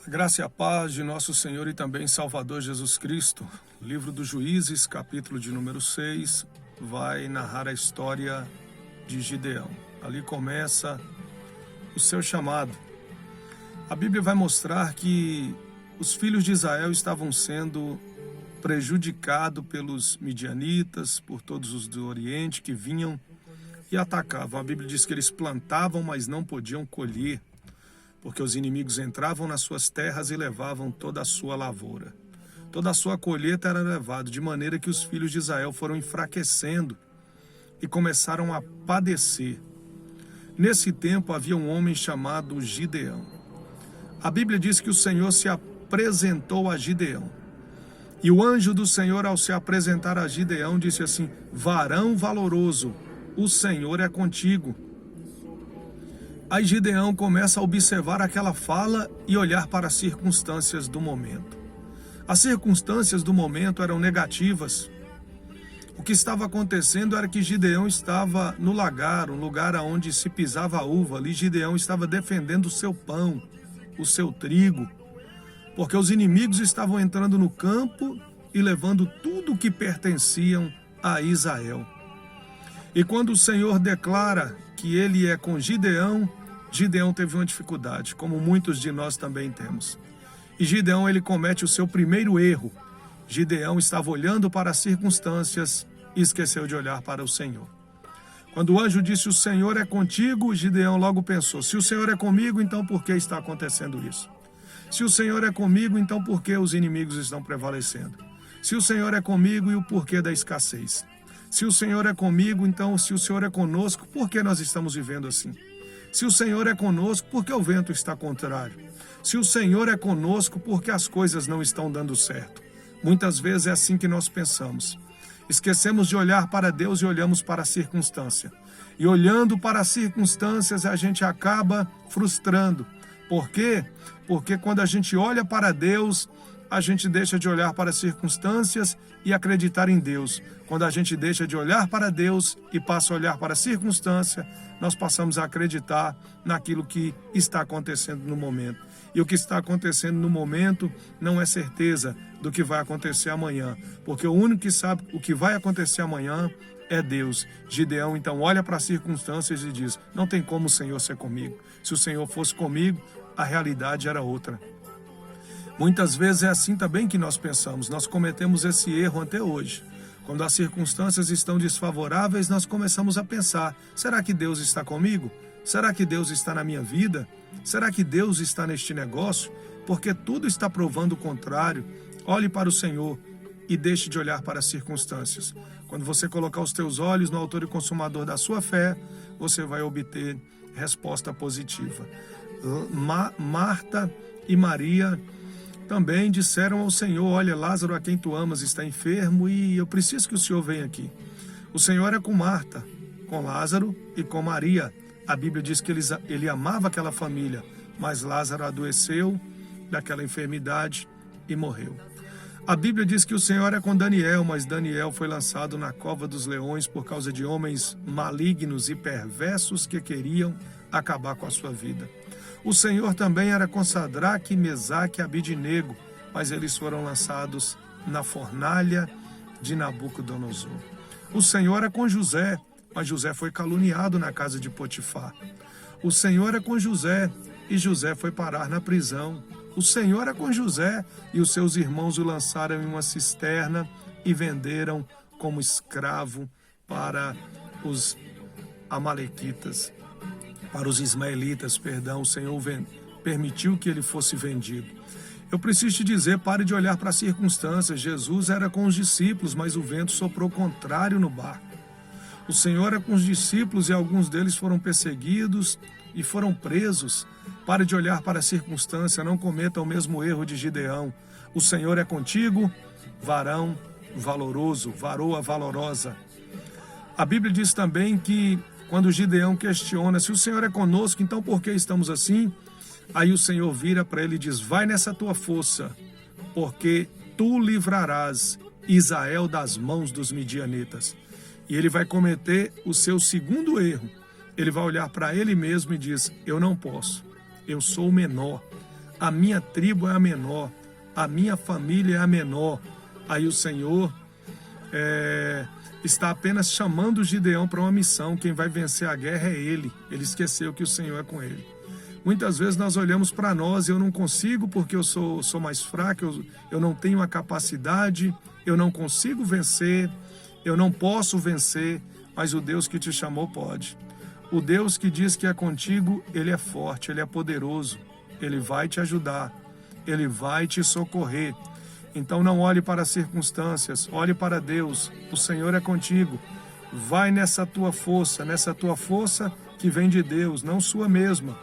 A graça e a paz de nosso Senhor e também Salvador Jesus Cristo. Livro dos Juízes, capítulo de número 6, vai narrar a história de Gideão. Ali começa o seu chamado. A Bíblia vai mostrar que os filhos de Israel estavam sendo prejudicados pelos midianitas, por todos os do Oriente que vinham e atacavam. A Bíblia diz que eles plantavam, mas não podiam colher, porque os inimigos entravam nas suas terras e levavam toda a sua lavoura. Toda a sua colheita era levada, de maneira que os filhos de Israel foram enfraquecendo e começaram a padecer. Nesse tempo havia um homem chamado Gideão. A Bíblia diz que o Senhor se apresentou a Gideão. E o anjo do Senhor, ao se apresentar a Gideão, disse assim: varão valoroso, o Senhor é contigo. Aí Gideão começa a observar aquela fala e olhar para as circunstâncias do momento. As circunstâncias do momento eram negativas. O que estava acontecendo era que Gideão estava no lagar, um lugar onde se pisava a uva. Ali Gideão estava defendendo o seu pão, o seu trigo, porque os inimigos estavam entrando no campo e levando tudo o que pertenciam a Israel. E quando o Senhor declara que ele é com Gideão, Gideão teve uma dificuldade, como muitos de nós também temos. E Gideão, ele comete o seu primeiro erro. Gideão estava olhando para as circunstâncias e esqueceu de olhar para o Senhor. Quando o anjo disse: o Senhor é contigo, Gideão logo pensou: se o Senhor é comigo, então por que está acontecendo isso? Se o Senhor é comigo, então por que os inimigos estão prevalecendo? Se o Senhor é comigo, e o porquê da escassez? Se o Senhor é comigo, então se o Senhor é conosco, por que nós estamos vivendo assim? Se o Senhor é conosco, por que o vento está contrário? Se o Senhor é conosco, por que as coisas não estão dando certo? Muitas vezes é assim que nós pensamos. Esquecemos de olhar para Deus e olhamos para a circunstância. E olhando para as circunstâncias, a gente acaba frustrando. Por quê? Porque quando a gente olha para Deus, a gente deixa de olhar para as circunstâncias e acreditar em Deus. Quando a gente deixa de olhar para Deus e passa a olhar para a circunstância, nós passamos a acreditar naquilo que está acontecendo no momento. E o que está acontecendo no momento não é certeza do que vai acontecer amanhã, porque o único que sabe o que vai acontecer amanhã é Deus. Gideão então olha para as circunstâncias e diz: não tem como o Senhor ser comigo. Se o Senhor fosse comigo, a realidade era outra. Muitas vezes é assim também que nós pensamos. Nós cometemos esse erro até hoje. Quando as circunstâncias estão desfavoráveis, nós começamos a pensar: será que Deus está comigo? Será que Deus está na minha vida? Será que Deus está neste negócio? Porque tudo está provando o contrário. Olhe para o Senhor e deixe de olhar para as circunstâncias. Quando você colocar os teus olhos no autor e consumador da sua fé, você vai obter resposta positiva. Marta e Maria também disseram ao Senhor: olha, Lázaro, a quem tu amas, está enfermo e eu preciso que o Senhor venha aqui. O Senhor é com Marta, com Lázaro e com Maria. A Bíblia diz que ele amava aquela família, mas Lázaro adoeceu daquela enfermidade e morreu. A Bíblia diz que o Senhor é com Daniel, mas Daniel foi lançado na cova dos leões por causa de homens malignos e perversos que queriam acabar com a sua vida. O Senhor também era com Sadraque, Mesaque e Abidnego, mas eles foram lançados na fornalha de Nabucodonosor. O Senhor é com José, mas José foi caluniado na casa de Potifar. O Senhor é com José, e José foi parar na prisão. O Senhor é com José, e os seus irmãos o lançaram em uma cisterna e venderam como escravo para os amalequitas. Para os ismaelitas, o Senhor permitiu que ele fosse vendido. Eu preciso te dizer, pare de olhar para as circunstâncias. Jesus era com os discípulos, mas o vento soprou contrário no barco. O Senhor é com os discípulos e alguns deles foram perseguidos e foram presos. Pare de olhar para a circunstância, não cometa o mesmo erro de Gideão. O Senhor é contigo, varão valoroso, varoa valorosa. A Bíblia diz também que quando Gideão questiona: se o Senhor é conosco, então por que estamos assim? Aí o Senhor vira para ele e diz: vai nessa tua força, porque tu livrarás Israel das mãos dos midianitas. E ele vai cometer o seu segundo erro. Ele vai olhar para ele mesmo e diz: eu não posso, eu sou o menor. a minha tribo é a menor, a minha família é a menor. Aí o Senhor está apenas chamando Gideão para uma missão. Quem vai vencer a guerra é ele. Ele esqueceu que o Senhor é com ele. Muitas vezes nós olhamos para nós e eu não consigo porque eu sou mais fraco, eu não tenho a capacidade, eu não consigo vencer, eu não posso vencer, mas o Deus que te chamou pode. O Deus que diz que é contigo, Ele é forte, Ele é poderoso, Ele vai te ajudar, Ele vai te socorrer. Então não olhe para as circunstâncias, olhe para Deus, o Senhor é contigo. Vai nessa tua força que vem de Deus, não sua mesma.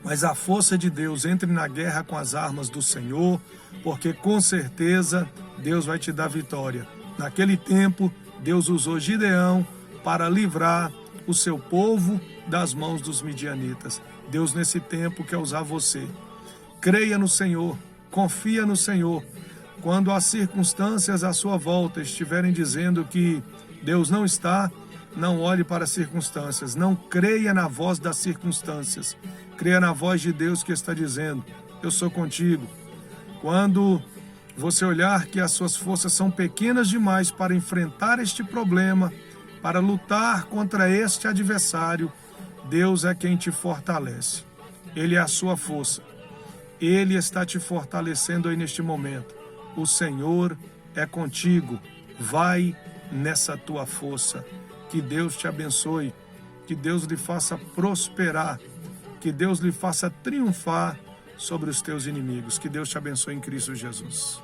Mas a força de Deus, entre na guerra com as armas do Senhor, porque com certeza Deus vai te dar vitória. Naquele tempo, Deus usou Gideão para livrar o seu povo das mãos dos midianitas. Deus nesse tempo quer usar você. Creia no Senhor, confia no Senhor. Quando as circunstâncias à sua volta estiverem dizendo que Deus não está, não olhe para as circunstâncias, não creia na voz das circunstâncias. Creia na voz de Deus que está dizendo, eu sou contigo. Quando você olhar que as suas forças são pequenas demais para enfrentar este problema, para lutar contra este adversário, Deus é quem te fortalece. Ele é a sua força. Ele está te fortalecendo aí neste momento. O Senhor é contigo. Vai nessa tua força. Que Deus te abençoe. Que Deus lhe faça prosperar. Que Deus lhe faça triunfar sobre os teus inimigos. Que Deus te abençoe em Cristo Jesus.